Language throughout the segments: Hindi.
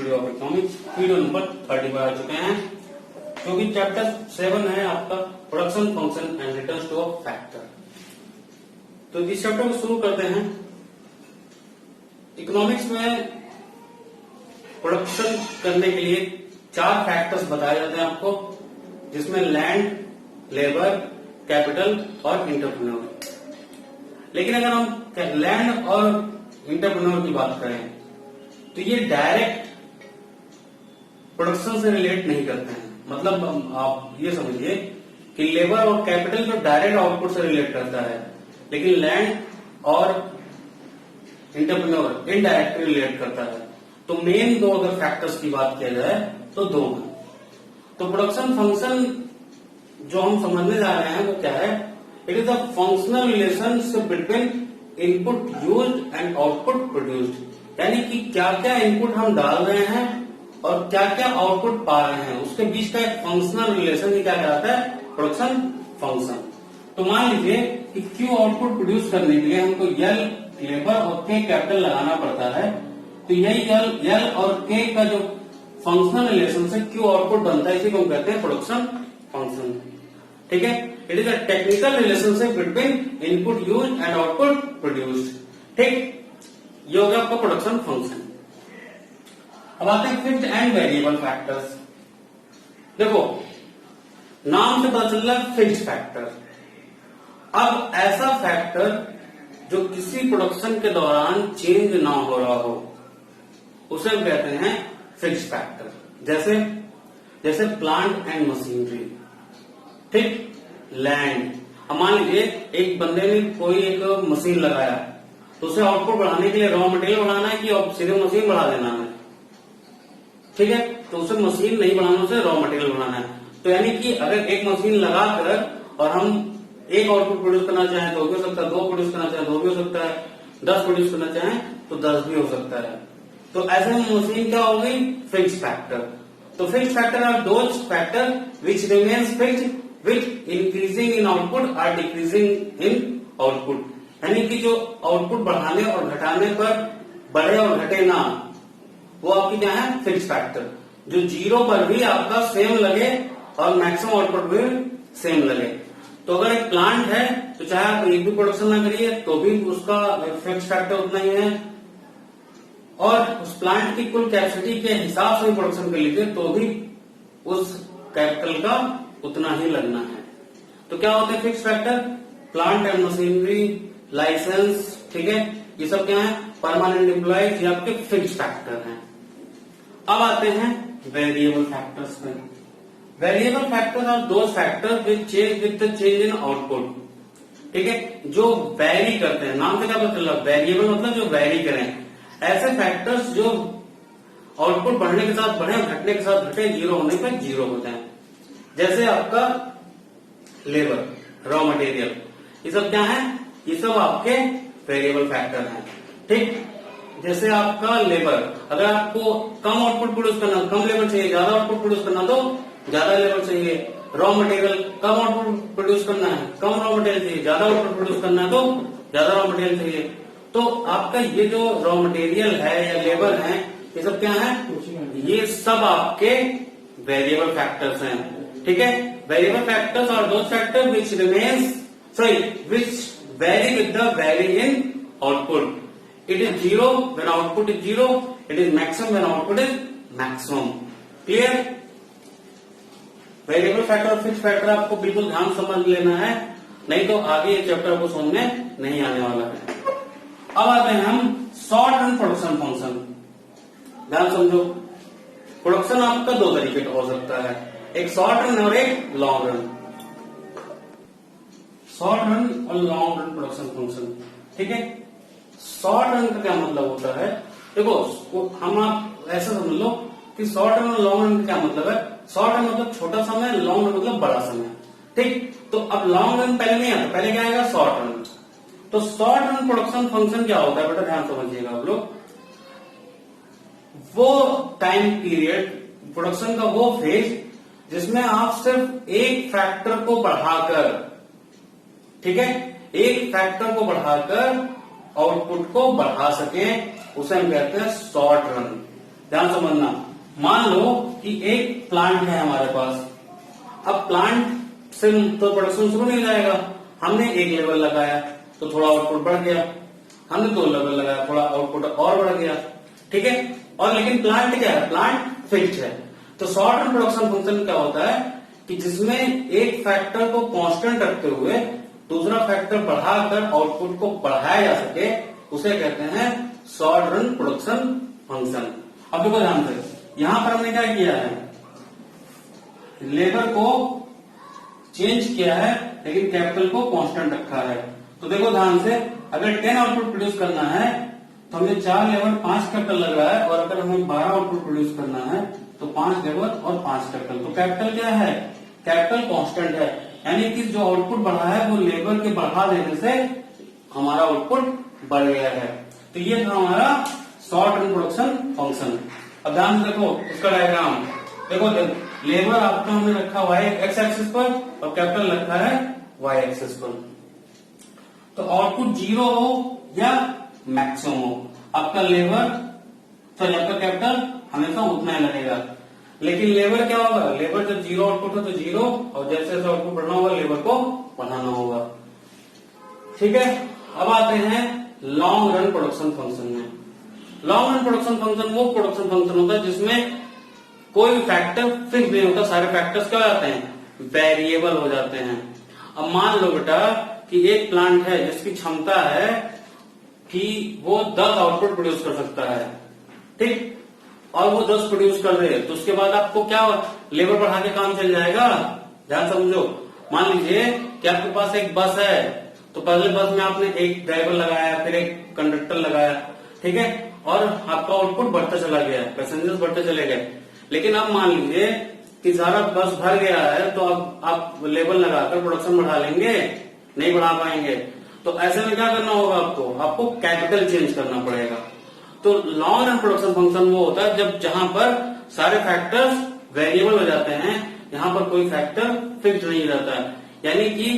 Theory of economics video number 35 आ चुके हैं, जो कि चैप्टर 7 है आपका production function and returns to a factor. तो इस चैप्टर को शुरू करते हैं। इकोनॉमिक्स में प्रोडक्शन करने के लिए 4 फैक्टर्स बताए जाते हैं आपको, जिसमें लैंड, लेबर, कैपिटल और इंटरप्रेन्योर। लेकिन अगर हम लैंड और इंटरप्रेन्योर की बात करें तो ये डायरेक्ट प्रोडक्शन से रिलेट नहीं करते हैं। मतलब आप ये समझिए कि लेबर और कैपिटल तो डायरेक्ट आउटपुट से रिलेट करता है, लेकिन लैंड और इंटरप्रेन्योर इनडायरेक्ट रिलेट करता है। तो मेन 2 अगर फैक्टर्स की बात किया जाए तो 2 हैं। तो प्रोडक्शन फंक्शन जो हम समझने जा रहे हैं वो क्या है? It is the functional relationship between input used and output produced. यानी कि क्या क्या इनपुट हम डाल रहे हैं और क्या क्या आउटपुट पा रहे हैं, उसके बीच का एक फंक्शनल रिलेशन ही क्या कहलाता है? Production function. तो मान लीजिए कि क्यू आउटपुट प्रोड्यूस करने के लिए हमको यल लेबर और के कैपिटल लगाना पड़ता है। तो यही यल और के का जो फंक्शनल रिलेशन से क्यू आउटपुट बनता है, इसी को हम कहते हैं प्रोडक्शन फंक्शन। ठीक है, it is a technical relationship between input use and output produced. ठीक, ये हो गया आपका प्रोडक्शन फंक्शन। अब आते हैं फिक्स्ड एंड वेरिएबल फैक्टर्स। देखो, नाम से पता चल रहा है फिक्स्ड फैक्टर। अब ऐसा फैक्टर जो किसी प्रोडक्शन के दौरान चेंज ना हो रहा हो, उसे हम कहते हैं फिक्स्ड फैक्टर। जैसे प्लांट एंड मशीनरी, ठीक, लैंड। अब मान लीजिए एक बंदे ने कोई एक मशीन लगाया, तो उसे आउटपुट बढ़ाने के लिए रॉ मटेरियल बढ़ाना है कि सीधे मशीन बढ़ा देना है? ठीक है, तो उसे मशीन नहीं बढ़ाना, उसे रॉ मटेरियल बढ़ाना है। तो यानी कि अगर एक मशीन लगाकर और हम एक आउटपुट प्रोड्यूस करना चाहें तो भी हो सकता है, 2 प्रोड्यूस करना चाहें तो भी हो सकता है, 10 प्रोड्यूस करना चाहें तो 10 भी हो सकता है। तो ऐसे में मशीन क्या हो गई? Fixed factor. तो fixed factor are those factor which remains fixed with increasing in output और डिक्रीजिंग इन आउटपुट। यानी कि जो आउटपुट बढ़ाने और घटाने पर बढ़े और घटे ना, वो आपकी क्या है? Fixed factor. जो 0 पर भी आपका सेम लगे और मैक्सिमम आउटपुट भी सेम लगे। तो अगर एक प्लांट है तो चाहे आप एक भी प्रोडक्शन ना करिए तो भी उसका फिक्स्ड फैक्टर उतना ही है, और उस प्लांट की कुल कैपेसिटी के हिसाब से प्रोडक्शन कर लीजिए तो भी उस कैपिटल का उतना ही लगना है। तो क्या होते हैं fixed factor? Plant and machinery, licence, ठीक है, ये सब क्या है? परमानेंट एम्प्लॉयज, ये आपके फिक्स्ड फैक्टर हैं। अब आते हैं वेरिएबल फैक्टर्स पे। Variable factors are those factor which change with the change in output. ठीक है, जो वैरी करते हैं। नाम से क्या पता चला? वेरिएबल मतलब जो वैरी करें। ऐसे फैक्टर्स जो आउटपुट बढ़ने के साथ बढ़े, घटने के साथ घटे, 0 होने पर 0 होते हैं। जैसे आपका लेबर, रॉ मटेरियल, ये सब क्या है? ये सब आपके वेरिएबल फैक्टर हैं। ठीक, जैसे आपका लेबर, अगर आपको कम आउटपुट प्रोड्यूस करना, कम लेबर चाहिए, ज्यादा आउटपुट प्रोड्यूस करना तो ज्यादा लेबर चाहिए। रॉ मटेरियल, कम आउटपुट प्रोड्यूस करना है, कम रॉ मटेरियल चाहिए, ज्यादा आउटपुट प्रोड्यूस करना है तो ज्यादा रॉ मटेरियल चाहिए। तो आपका ये जो रॉ मटेरियल है या लेबर है, ये सब क्या है? ये सब आपके वेरिएबल फैक्टर्स हैं। ठीक है, variable factors are those factor which which vary with the vary in output. It is 0 when output is 0. It is maximum when output is maximum. Clear? Variable factor और फिक्स्ड फैक्टर आपको बिल्कुल ध्यान समझ लेना है, नहीं तो आगे ये चैप्टर को समझ में नहीं आने वाला है। अब आते हैं हम शॉर्ट रन प्रोडक्शन फंक्शन। ध्यान समझो, प्रोडक्शन आपका 2 तरीके का हो सकता है, एक शॉर्ट रन और एक लॉन्ग रन। शॉर्ट रन और लॉन्ग रन प्रोडक्शन फंक्शन। ठीक है, शॉर्ट रन का क्या मतलब होता है? देखो, हम आप ऐसा समझ लो कि शॉर्ट रन और लॉन्ग रन का क्या मतलब है। शॉर्ट रन मतलब छोटा समय, लॉन्ग रन मतलब बड़ा समय। ठीक, तो अब लॉन्ग रन पहले नहीं आता, पहले क्या आएगा? Short run. तो शॉर्ट रन प्रोडक्शन फंक्शन क्या होता है? बेटा ध्यान समझिएगा आप लोग। वो टाइम पीरियड, प्रोडक्शन का वो फेज जिसमें आप सिर्फ एक फैक्टर को बढ़ाकर, ठीक है, एक फैक्टर को बढ़ाकर आउटपुट को बढ़ा सके, उसे हम कहते हैं शॉर्ट रन। ध्यान समझना, मान लो कि एक प्लांट है हमारे पास। अब प्लांट से तो प्रोडक्शन शुरू नहीं हो जाएगा, हमने एक लेवल लगाया तो थोड़ा आउटपुट बढ़ गया, हमने 2 लेवल लगाया थोड़ा आउटपुट और बढ़ गया, ठीक है। और लेकिन प्लांट क्या है, प्लांट फिक्स्ड है। तो शॉर्ट रन प्रोडक्शन फंक्शन क्या होता है कि जिसमें एक फैक्टर को कांस्टेंट रखते हुए दूसरा फैक्टर बढ़ाकर आउटपुट को बढ़ाया जा सके, उसे कहते हैं शॉर्ट रन प्रोडक्शन फंक्शन। अब देखो ध्यान से, यहां पर हमने क्या किया है, लेबर को चेंज किया है लेकिन कैपिटल को कांस्टेंट रखा है। तो देखो ध्यान से, अगर 10 आउटपुट प्रोड्यूस करना है तो हमें 4 लेबर 5 कैपिटल लग रहा है, और अगर हमें 12 आउटपुट प्रोड्यूस करना है तो 5 लेबर और 5 कैपिटल। तो कैपिटल क्या है, कैपिटल कांस्टेंट है, यानी कि जो आउटपुट बढ़ा है वो लेबर के बढ़ा देने से हमारा आउटपुट बढ़ गया है। तो ये था हमारा शॉर्ट रन प्रोडक्शन फंक्शन। अब ध्यान से देखो उसका डायग्राम, देखो लेबर आपका हमने रखा y एक्स एक्सिस पर और कैपिटल रखा है y एक्सिस पर। तो आउटपुट 0 हो या मैक्सिमम हो, आपका लेबर सॉरी आपका कैपिटल हमेशा उतना ही लगेगा। लेकिन लेबर क्या होगा, लेबर जब 0 आउटपुट हो तो 0, और जैसे जैसे आउटपुट बढ़ना होगा लेबर को बढ़ाना होगा, ठीक है। अब आते हैं लॉन्ग रन प्रोडक्शन फंक्शन में। लॉन्ग रन प्रोडक्शन फंक्शन वो प्रोडक्शन फंक्शन होता है जिसमें कोई भी फैक्टर फिक्स नहीं होता, सारे फैक्टर्स क्या हो जाते हैं, वेरिएबल हो जाते हैं। अब मान लो बेटा कि एक प्लांट है जिसकी क्षमता है कि वो 10 आउटपुट प्रोड्यूस कर सकता है, ठीक, और वो 10 प्रोड्यूस कर रहे हैं, तो उसके बाद आपको क्या लेबर बढ़ा के काम चल जाएगा। ध्यान समझो, मान लीजिए कि आपके पास एक बस है, तो पहले बस में आपने एक ड्राइवर लगाया, फिर एक कंडक्टर लगाया, ठीक है, और आपका आउटपुट बढ़ता चला गया, पैसेंजर्स बढ़ते चले गए। लेकिन अब मान लीजिए कि सारा बस भर गया है, तो अब आप लेबर लगाकर प्रोडक्शन बढ़ा लेंगे, नहीं बढ़ा पाएंगे। तो ऐसे में क्या करना होगा, आपको कैपिटल चेंज करना पड़ेगा। तो लॉन्ग रन प्रोडक्शन फंक्शन वो होता है जब जहां पर सारे फैक्टर्स वेरिएबल हो जाते हैं, यहां पर कोई फैक्टर फिक्स नहीं रहता है। यानी कि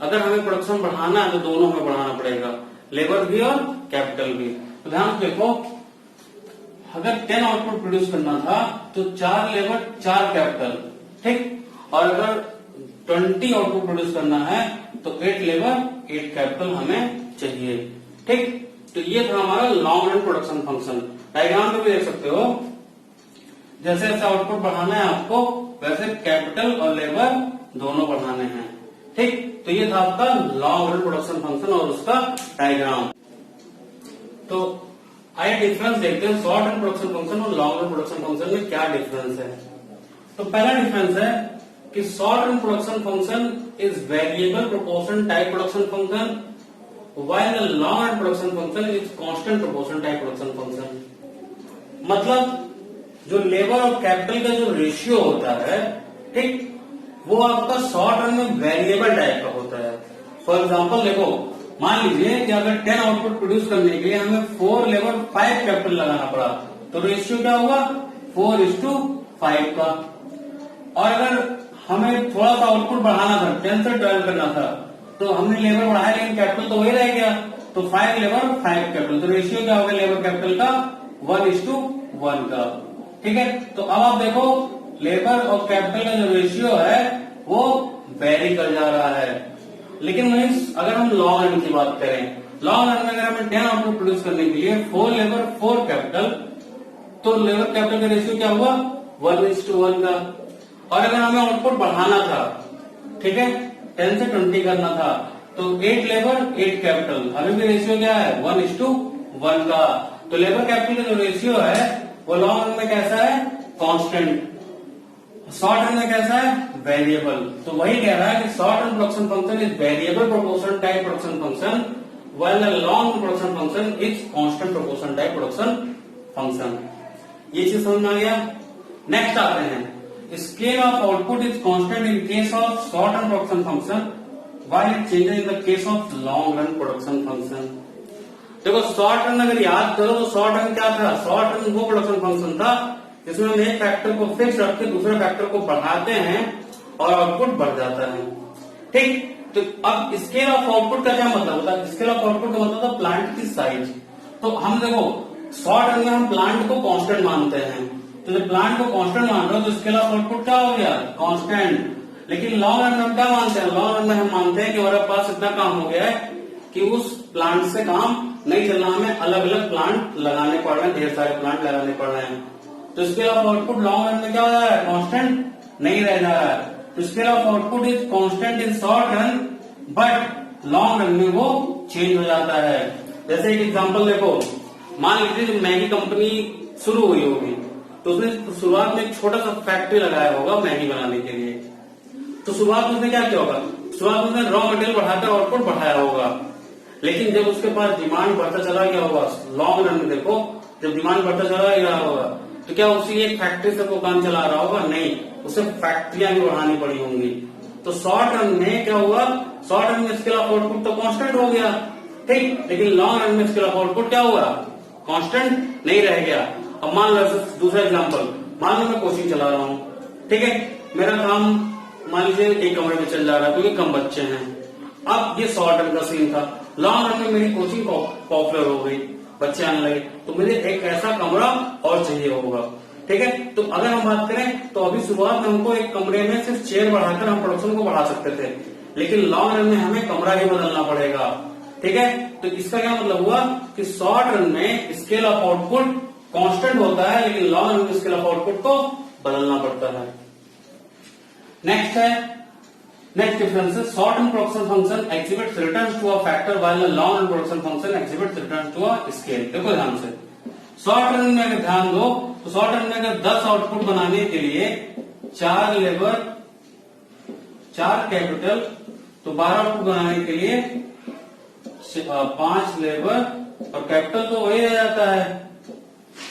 अगर हमें प्रोडक्शन बढ़ाना है तो दोनों हमें बढ़ाना पड़ेगा, लेबर भी और कैपिटल भी। तो ध्यान से देखो, अगर 10 आउटपुट प्रोड्यूस करना था तो 4 लेबर 4 कैपिटल, ठीक, और अगर 20 आउटपुट प्रोड्यूस करना है तो 8 लेबर 8 कैपिटल हमें चाहिए, ठीक। तो ये था हमारा long run production function. Diagram पे भी देख सकते हो, जैसे जैसे आउटपुट बढ़ाना है आपको वैसे कैपिटल और लेबर दोनों बढ़ाने हैं, ठीक। तो ये था आपका लॉन्ग रन प्रोडक्शन फंक्शन और उसका डायग्राम। तो आइए डिफरेंस देखते हैं, शॉर्ट रन प्रोडक्शन फंक्शन और लॉन्ग रन प्रोडक्शन फंक्शन में क्या डिफरेंस है। तो पहला डिफरेंस है कि short run production function is variable proportion type production function, while the long run production function is constant proportion type production function। मतलब जो लेबर और कैपिटल का जो रेशियो होता है, ठीक, वो आपका शॉर्ट रन में वेरिएबल टाइप का होता है। फॉर एग्जांपल देखो, मान लीजिए कि अगर 10 आउटपुट प्रोड्यूस करने के लिए हमें 4 लेबर 5 कैपिटल लगाना पड़ा, तो रेशियो क्या होगा, 4:5 का। और अगर हमें थोड़ा सा आउटपुट बढ़ाना था, 10 से 12 करना था, तो हमने लेबर बढ़ाया लेकिन कैपिटल तो वही रह गया, तो 5 लेबर 5 कैपिटल। तो रेशियो क्या होगा लेबर कैपिटल का, 1:1 का, ठीक है। तो अब आप देखो लेबर और कैपिटल का जो रेशियो है वो वेरी कर जा रहा है। लेकिन वहीं अगर हम लॉन्ग रन की बात करें, लॉन्ग रन में अगर हमें 10 आउटपुट प्रोड्यूस करने के लिए 4 लेबर 4 कैपिटल, तो लेबर कैपिटल का रेशियो क्या हुआ, 1:1 का। और अगर हमें आउटपुट बढ़ाना था, ठीक है, 10 से 20 करना था, तो 8 लेबर 8 कैपिटल, अभी भी रेशियो क्या है, 1:1 का। तो लेबर कैपिटल का जो रेशियो है वो लॉन्ग रन में कैसा है, कांस्टेंट, शॉर्ट रन में कैसा है, वेरिएबल। तो वही कह रहा है कि short run production function is variable proportion type production function, while the long run production function is constant proportion type production function. ये चीज समझ में आ गया। नेक्स्ट आते हैं, scale of output is constant in case of short run production function while it changes in the case of long run production function। देखो शॉर्ट रन अगर याद करो तो शॉर्ट रन क्या था, शॉर्ट रन वो प्रोडक्शन फंक्शन था जिसमें हम एक फैक्टर को फिक्स रख के दूसरे फैक्टर को बढ़ाते हैं और आउटपुट बढ़ जाता है, ठीक। तो अब स्केल ऑफ आउटपुट का क्या मतलब होता है, स्केल ऑफ आउटपुट का मतलब था प्लांट की साइज। तो हम देखो शॉर्ट रन में हम प्लांट को कांस्टेंट मानते हैं, तो जब प्लांट को कांस्टेंट मान रहे हो तो स्केल ऑफ आउटपुट क्या हो गया, कांस्टेंट। लेकिन लॉन्ग रन में हम क्या मानते हैं, लॉन्ग रन में हम मानते हैं कि हमारे पास इतना काम हो गया है कि उस प्लांट से काम नहीं चलना, हमें अलग अलग प्लांट लगाने पड़ रहे हैं, ढेर सारे प्लांट लगाने पड़ रहे हैं। तो scale of output long run में क्या हो जा रहा है, कांस्टेंट नहीं रह जा रहा है। तो scale of output is constant in short run, but long run में वो चेंज हो जाता है। जैसे एक एग्जांपल देखो, मान लीजिए मैगी कंपनी शुरू हुई होगी, तो उसने शुरुआत में एक छोटा सा फैक्ट्री लगाया होगा मैगी बनाने के लिए। तो शुरुआत में उसने क्या किया होगा, शुरुआत में उसने रॉ मटेरियल बढ़ाकर आउटपुट बढ़ाया होगा, लेकिन जब उसके पास डिमांड बढ़ता चला गया होगा, लॉन्ग रन में देखो जब डिमांड बढ़ता चला गया होगा, तो क्या उसी एक फैक्ट्री से वो काम चला रहा होगा, नहीं, उसे फैक्ट्रियां भी बढ़ानी पड़ी होंगी। तो शॉर्ट रन में क्या हुआ, शॉर्ट रन में स्केल ऑफ आउटपुट तो कांस्टेंट हो गया, ठीक, लेकिन लॉन्ग रन में स्केल ऑफ आउटपुट क्या हुआ, कांस्टेंट नहीं रह गया। अब मान लो दूसरा एग्जांपल, मान लो मैं कोचिंग चला रहा हूँ, ठीक है, मेरा काम मान लीजिए एक कमरे में चल जा रहा है क्योंकि कम बच्चे हैं। अब ये शॉर्ट रन का सीन था, लॉन्ग रन में मेरी कोचिंग पॉपुलर हो गई, बच्चे आने लगे, तो मुझे एक ऐसा कमरा और चाहिए होगा, ठीक है। तो अगर हम बात करें तो अभी शुरुआत में हमको एक कमरे में सिर्फ चेयर बढ़ाकर हम प्रोडक्शन को बढ़ा सकते थे, लेकिन लॉन्ग रन में हमें कमरा ही बदलना पड़ेगा, ठीक है। तो इसका क्या मतलब हुआ कि शॉर्ट रन में स्केल ऑफ आउटपुट कांस्टेंट होता है, लेकिन लॉन्ग रन में स्केल ऑफ आउटपुट को बदलना पड़ता है। नेक्स्ट है, नेक्स्ट डिफरेंस है, short run production function exhibits returns to a factor while the long run production function exhibits returns to a scale. देखो ध्यान से, शॉर्ट रन में अगर ध्यान दो तो शॉर्ट रन में अगर 10 आउटपुट बनाने के लिए 4 लेबर 4 कैपिटल, तो 12 आउटपुट बनाने के लिए 5 लेबर और कैपिटल तो वही रह जाता है,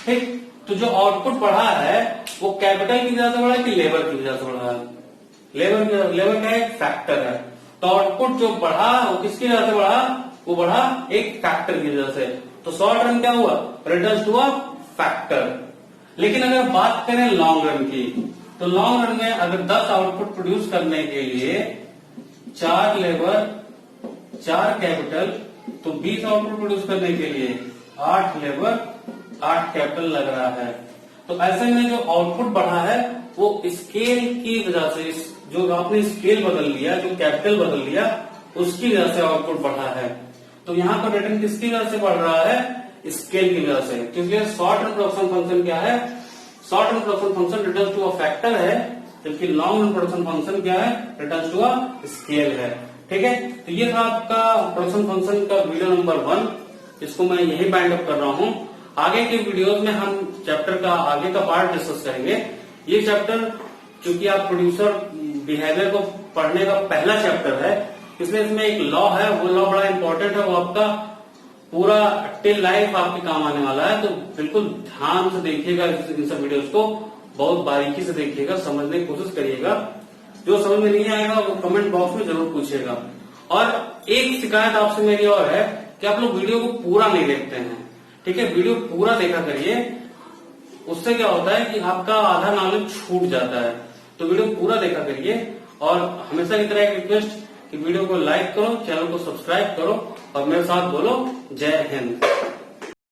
ठीक। तो जो आउटपुट बढ़ा है वो कैपिटल की वजह से बढ़ा कि लेबर की वजह से बढ़ा है, लेबर का एक फैक्टर है, तो आउटपुट जो बढ़ा वो किसकी वजह से बढ़ा, वो बढ़ा एक फैक्टर की वजह से। तो शॉर्ट रन क्या हुआ, रिटर्न्स टू अ फैक्टर। लेकिन अगर बात करें लॉन्ग रन की, तो लॉन्ग रन में अगर 10 आउटपुट प्रोड्यूस करने के लिए 4 लेबर 4 कैपिटल, तो 20 आउटपुट प्रोड्यूस करने के लिए 8 लेबर 8 कैपिटल लग रहा है। तो ऐसे में जो आउटपुट बढ़ा है वो स्केल की वजह से, जो आपने स्केल बदल लिया, जो कैपिटल बदल लिया, उसकी वजह से आउटपुट बढ़ा है। तो यहाँ पर रिटर्न किसकी वजह से बढ़ रहा है, स्केल की वजह से, क्योंकि शॉर्ट रन प्रोडक्शन फंक्शन क्या है, short run production function return to a factor है, जबकि लॉन्ग रन प्रोडक्शन फंक्शन क्या है, रिटर्न टू अ स्केल है, ठीक है। तो ये था आपका प्रोडक्शन फंक्शन का वीडियो नंबर 1, इसको मैं यही बाइंड अप कर रहा हूँ। आगे के वीडियोस में हम चैप्टर का आगे का पार्ट डिस्कस करेंगे। ये चैप्टर क्योंकि आप प्रोड्यूसर बिहेवियर को पढ़ने का पहला चैप्टर है, इसलिए इसमें एक लॉ है, वो लॉ बड़ा इंपॉर्टेंट है, वो आपका पूरा टिल लाइफ आपके काम आने वाला है। तो बिल्कुल ध्यान से देखिएगा इन सब वीडियोस को, बहुत बारीकी से देखिएगा, समझने की कोशिश करिएगा। जो समझ में नहीं आएगा वो कमेंट बॉक्स में जरूर पूछिएगा। और एक शिकायत आपसे मेरी और है कि आप लोग वीडियो को पूरा नहीं देखते हैं, ठीक है। वीडियो पूरा देखा करिए, उससे क्या होता है कि आपका आधा नॉलेज छूट जाता है। तो वीडियो पूरा देखा करिए, और हमेशा की तरह एक रिक्वेस्ट कि वीडियो को लाइक करो, चैनल को सब्सक्राइब करो और मेरे साथ बोलो जय हिंद।